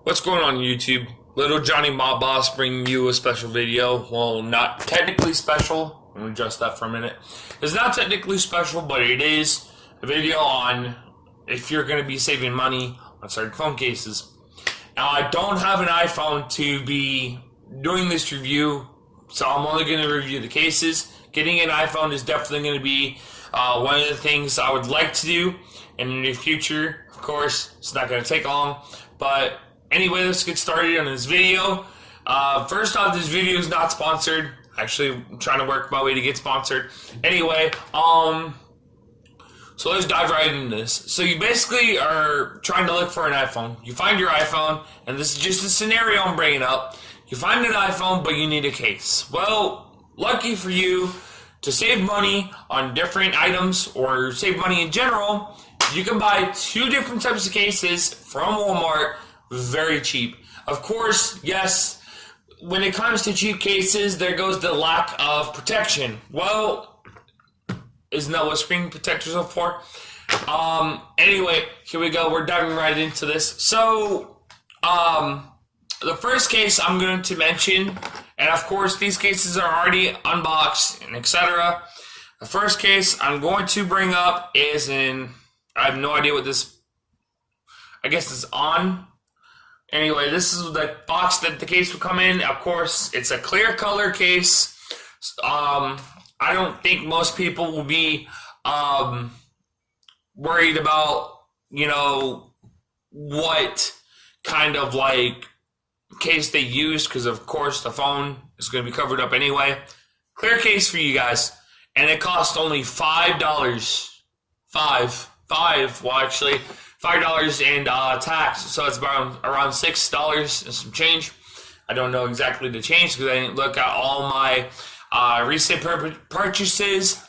What's going on YouTube? Little Johnny Mob Boss bringing you a special video. Well, not technically special. Let me adjust that for a minute. It's not technically special, but it is a video on if you're going to be saving money on certain phone cases. Now, I don't have an iPhone to be doing this review, so I'm only going to review the cases. Getting an iPhone is definitely going to be one of the things I would like to do in the near future. Of course, it's not going to take long, but anyway, let's get started on this video. First off, this video is not sponsored. Actually, I'm trying to work my way to get sponsored. Anyway, so let's dive right into this. So you basically are trying to look for an iPhone. You find your iPhone, and this is just a scenario I'm bringing up. You find an iPhone, but you need a case. Well, lucky for you, to save money on different items or save money in general, you can buy two different types of cases from Walmart very cheap. Of course, yes, when it comes to cheap cases, there goes the lack of protection. Well, isn't that what screen protectors are for? Anyway, here we go. We're diving right into this. So, the first case I'm going to mention, and of course these cases are already unboxed and etc. The first case I'm going to bring up is I have no idea what this, I guess it's on. Anyway, this is the box that the case will come in. Of course, it's a clear color case. I don't think most people will be worried about, what kind of case they use, because of course the phone is going to be covered up anyway. Clear case for you guys, and it costs only $5. Well, actually, $5 and tax, so it's around $6 and some change. I don't know exactly the change because I didn't look at all my recent purchases.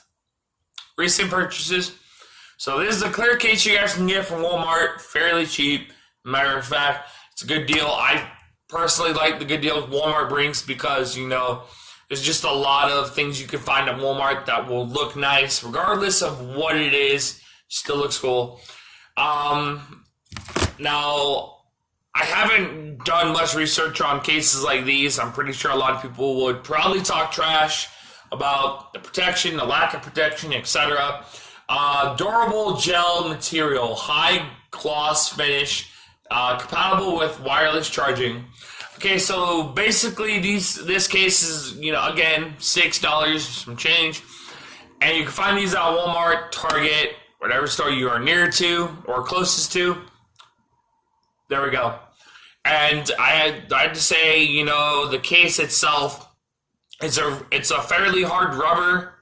So this is a clear case you guys can get from Walmart, fairly cheap. Matter of fact, it's a good deal. I personally like the good deals Walmart brings because, there's just a lot of things you can find at Walmart that will look nice, regardless of what it is. Still looks cool. Now, I haven't done much research on cases like these. I'm pretty sure a lot of people would probably talk trash about the protection, the lack of protection, etc. Durable gel material, high gloss finish, compatible with wireless charging. Okay, so basically this case is, again, $6, some change. And you can find these at Walmart, Target, whatever store you are near to or closest to. There we go. And I had to say, the case itself, it's a fairly hard rubber,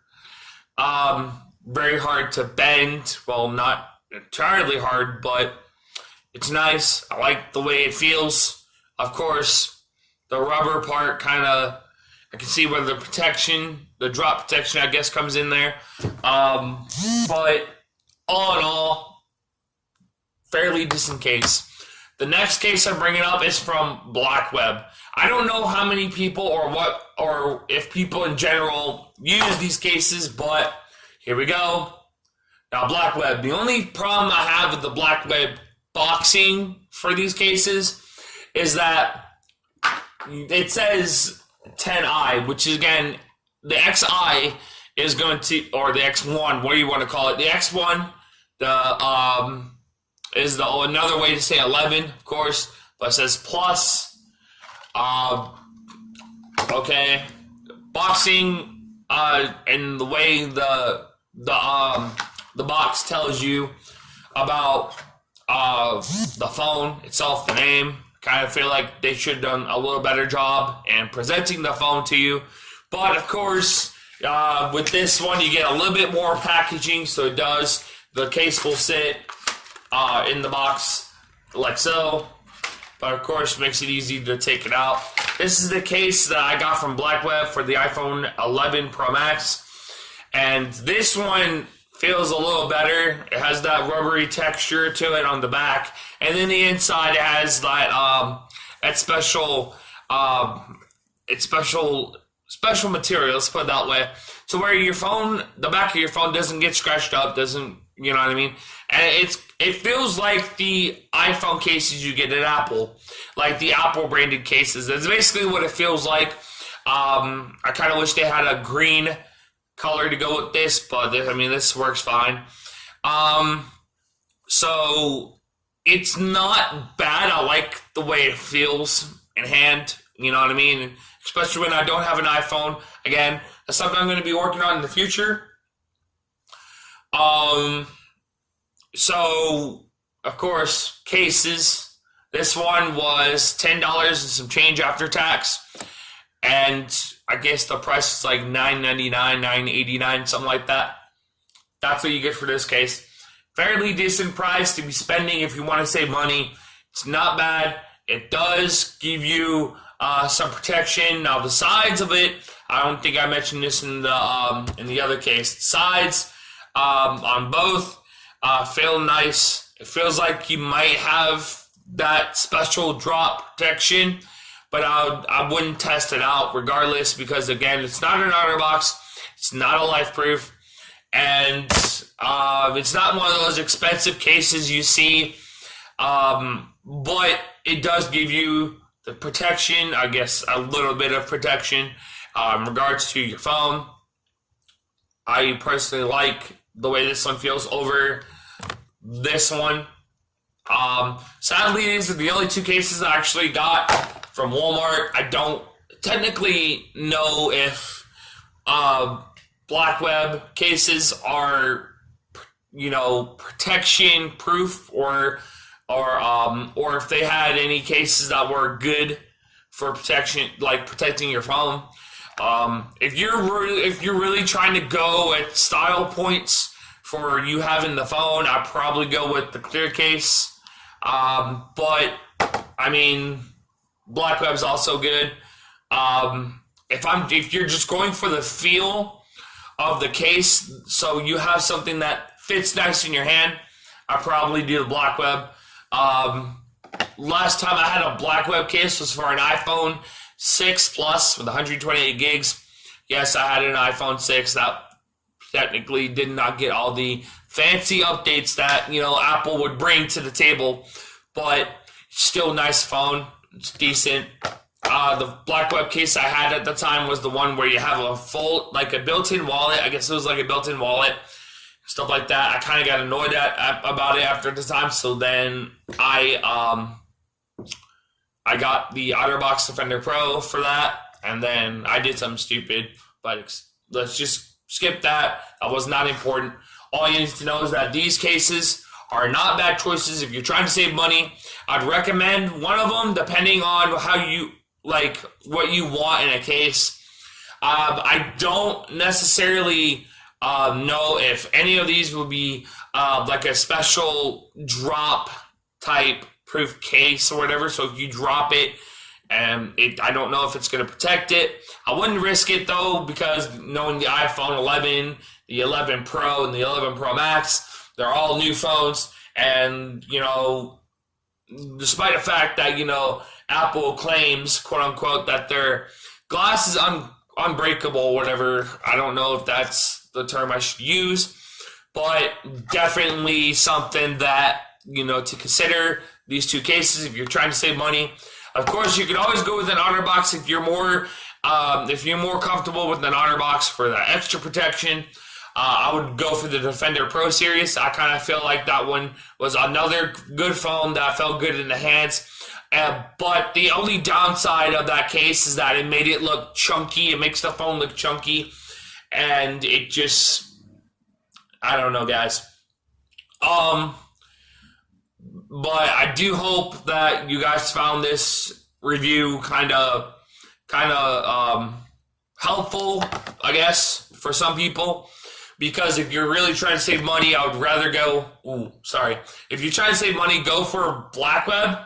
very hard to bend. Well, not entirely hard, but it's nice. I like the way it feels. Of course, the rubber part I can see where the protection, the drop protection, I guess, comes in there. But all in all, fairly decent case. The next case I'm bringing up is from Blackweb. I don't know how many people or if people in general use these cases, but here we go. Now, Blackweb. The only problem I have with the Blackweb boxing for these cases is that it says 10i, which is, again, the XI is going to, or the X1, what do you want to call it? The X1, is another way to say 11, of course, but it says plus. Okay, boxing, and the way the box tells you about the phone itself, the name. Kind of feel like they should have done a little better job in presenting the phone to you. But of course, with this one, you get a little bit more packaging, so it does. The case will sit in the box like so, but of course makes it easy to take it out. This is the case that I got from Blackweb for the iPhone 11 Pro Max, and this one feels a little better. It has that rubbery texture to it on the back, and then the inside has that special material, let's put it that way, to where your phone, the back of your phone doesn't get scratched up, doesn't You know what I mean? And it feels like the iPhone cases you get at Apple, like the Apple branded cases. That's basically what it feels like. I kind of wish they had a green color to go with this, but this works fine. So it's not bad. I like the way it feels in hand. You know what I mean? Especially when I don't have an iPhone. Again, that's something I'm going to be working on in the future. So, of course, cases. This one was $10 and some change after tax. And I guess the price is like $9.99, $9.89, something like that. That's what you get for this case. Fairly decent price to be spending if you want to save money. It's not bad. It does give you some protection. Now, the sides of it, I don't think I mentioned this in the other case. The sides on both feel nice. It feels like you might have that special drop protection, but I wouldn't test it out regardless because, again, it's not an outer box. It's not a life proof. And it's not one of those expensive cases you see, but it does give you the protection, I guess a little bit of protection in regards to your phone. I personally like the way this one feels over this one. Sadly, these are the only two cases I actually got from Walmart. I don't technically know if Black Web cases are, protection proof or if they had any cases that were good for protection, like protecting your phone. If you're really trying to go at style points for you having the phone, I'd probably go with the clear case. But Black Web's also good. If you're just going for the feel of the case, so you have something that fits nice in your hand, I probably do the Black Web. Last time I had a Black Web case was for an iPhone 6 Plus with 128 gigs. Yes, I had an iPhone 6 that technically did not get all the fancy updates that, Apple would bring to the table, but still a nice phone. It's decent. The Black Web case I had at the time was the one where you have a built-in wallet. I guess it was like a built-in wallet, stuff like that. I kind of got annoyed about it after the time, so then I got the OtterBox Defender Pro for that, and then I did something stupid, but let's just skip that. That was not important. All you need to know is that these cases are not bad choices if you're trying to save money. I'd recommend one of them depending on how you what you want in a case. I don't necessarily know if any of these will be like a special drop type proof case or whatever. So if you drop it, I don't know if it's going to protect it. I wouldn't risk it though, because knowing the iPhone 11, the 11 Pro, and the 11 Pro Max, they're all new phones, and despite the fact that Apple claims, quote unquote, that their glass is unbreakable or whatever. I don't know if that's the term I should use, but definitely something that to consider. These two cases if you're trying to save money. Of course, you can always go with an OtterBox if you're more comfortable with an OtterBox for that extra protection. I would go for the Defender Pro series. I kind of feel like that one was another good phone that felt good in the hands. But the only downside of that case is that it made it look chunky. It makes the phone look chunky, and it just, I don't know, guys. But I do hope that you guys found this review kind of helpful, I guess, for some people. Because if you're really trying to save money, I would rather If you're trying to save money, go for Black Web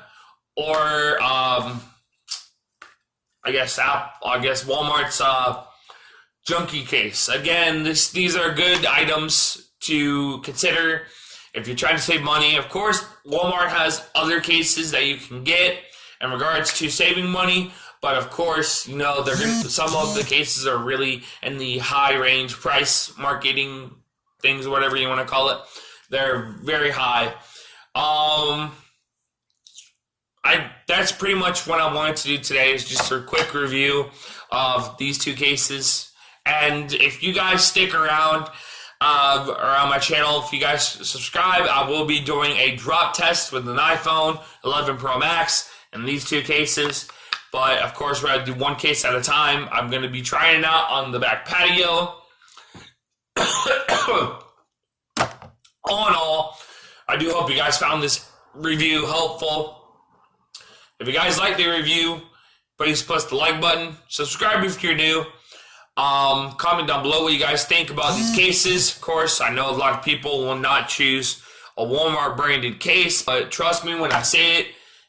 or I guess Walmart's junkie case. Again, these are good items to consider if you're trying to save money. Of course, Walmart has other cases that you can get in regards to saving money, but of course, some of the cases are really in the high range price marketing things, whatever you want to call it. They're very high. That's pretty much what I wanted to do today, is just a quick review of these two cases. And if you guys stick around my channel, if you guys subscribe, I will be doing a drop test with an iPhone 11 Pro Max in these two cases. But of course, we're going to do one case at a time. I'm going to be trying it out on the back patio. All in all, I do hope you guys found this review helpful. If you guys like the review, please press the like button. Subscribe if you're new. Comment down below what you guys think about these cases. Of course, I know a lot of people will not choose a Walmart branded case, but trust me when I say it,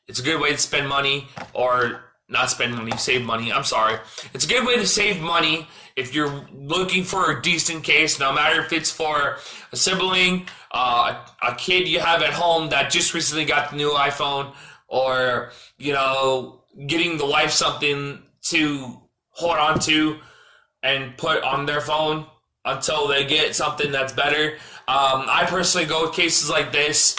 it's a good way to spend money, or not spend money, save money. I'm sorry. It's a good way to save money if you're looking for a decent case, no matter if it's for a sibling, a kid you have at home that just recently got the new iPhone, or, you know, getting the wife something to hold on to and put on their phone until they get something that's better. I personally go with cases like this,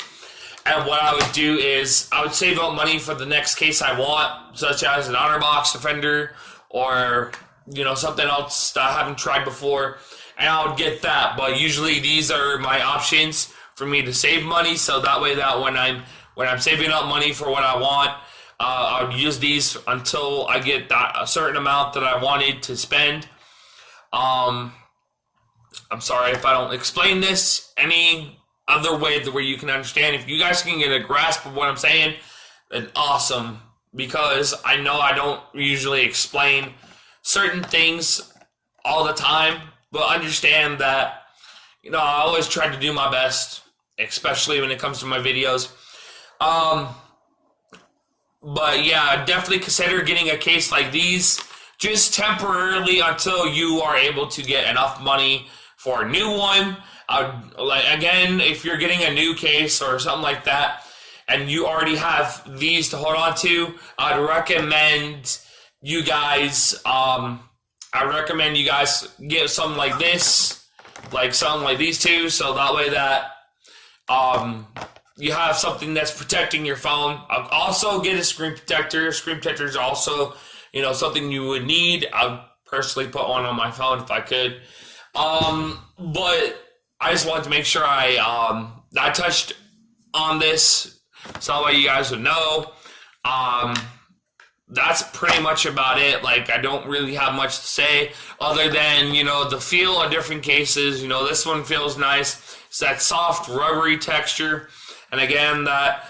and what I would do is I would save up money for the next case I want, such as an OtterBox Defender, or, you know, something else that I haven't tried before, and I would get that. But usually these are my options for me to save money, so that way that when I'm saving up money for what I want, I would use these until I get a certain amount that I wanted to spend. I'm sorry if I don't explain this any other way where you can understand. If you guys can get a grasp of what I'm saying, then awesome, because I know I don't usually explain certain things all the time, but understand that, you know, I always try to do my best, especially when it comes to my videos. But yeah, definitely consider getting a case like these just temporarily until you are able to get enough money for a new one. Again, if you're getting a new case or something like that, and you already have these to hold on to, I'd recommend you guys get something like this, like something like these two, so that way that you have something that's protecting your phone. I'll also get a screen protector. Screen protector is also, you know, something you would need. I'd personally put one on my phone if I could. But I just wanted to make sure I touched on this, so that way you guys would know. That's pretty much about it. Like, I don't really have much to say other than, you know, the feel of different cases. You know, this one feels nice. It's that soft, rubbery texture. And again, that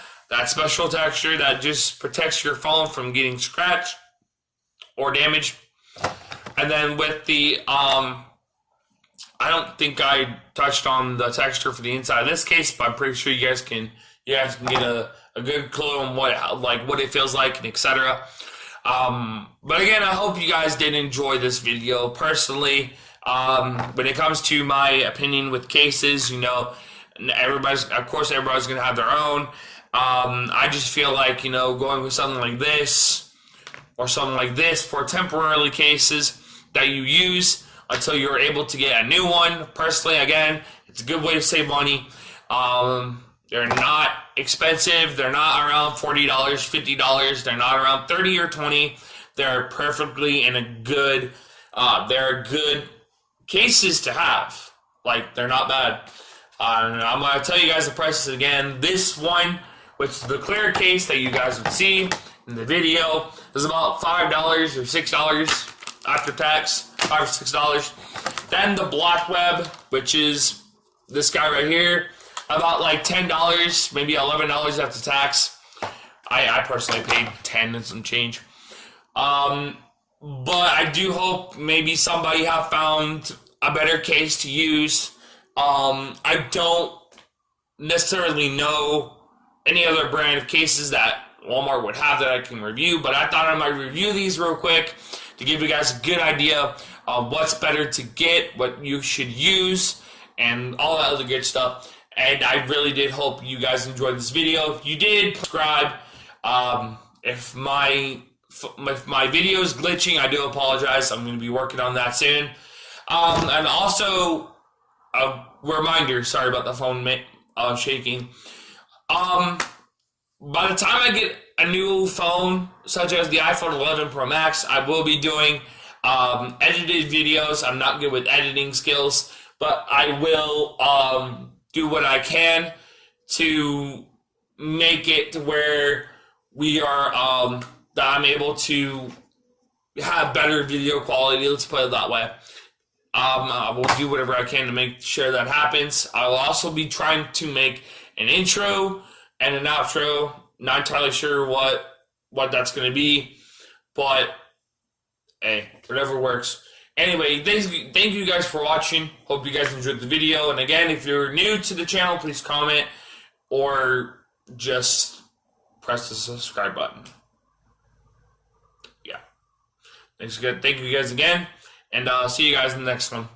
special texture that just protects your phone from getting scratched or damaged. And then with the, I don't think I touched on the texture for the inside of this case, but I'm pretty sure you guys can get a good clue on what it feels like and etc. But again, I hope you guys did enjoy this video. Personally, when it comes to my opinion with cases, you know, everybody's gonna have their own. I just feel like, you know, going with something like this or something like this for temporary cases that you use until you're able to get a new one. Personally, again, it's a good way to save money. They're not expensive. They're not around $40, $50. They're not around $30 or $20. They're perfectly in a good. They're good cases to have. Like, they're not bad. I'm gonna tell you guys the prices again. This one, which is the clear case that you guys would see in the video, is about $5 or $6 after tax. $5 or $6. Then the black web, which is this guy right here, about like $10, maybe $11 after tax. I personally paid 10 and some change. But I do hope maybe somebody have found a better case to use. I don't necessarily know any other brand of cases that Walmart would have that I can review, but I thought I might review these real quick to give you guys a good idea of what's better to get, what you should use, and all that other good stuff. And I really did hope you guys enjoyed this video. If you did, subscribe. If my video is glitching, I do apologize. I'm going to be working on that soon. And also, a reminder, sorry about the phone, shaking. By the time I get a new phone, such as the iPhone 11 Pro Max, I will be doing edited videos. I'm not good with editing skills, but I will do what I can to make it to where we are that I'm able to have better video quality. Let's put it that way. I will do whatever I can to make sure that happens. I will also be trying to make an intro and an outro. Not entirely sure what that's going to be, but hey, whatever works. Anyway, thank you guys for watching. Hope you guys enjoyed the video. And again, if you're new to the channel, please comment or just press the subscribe button. Yeah. Thank you guys again, and see you guys in the next one.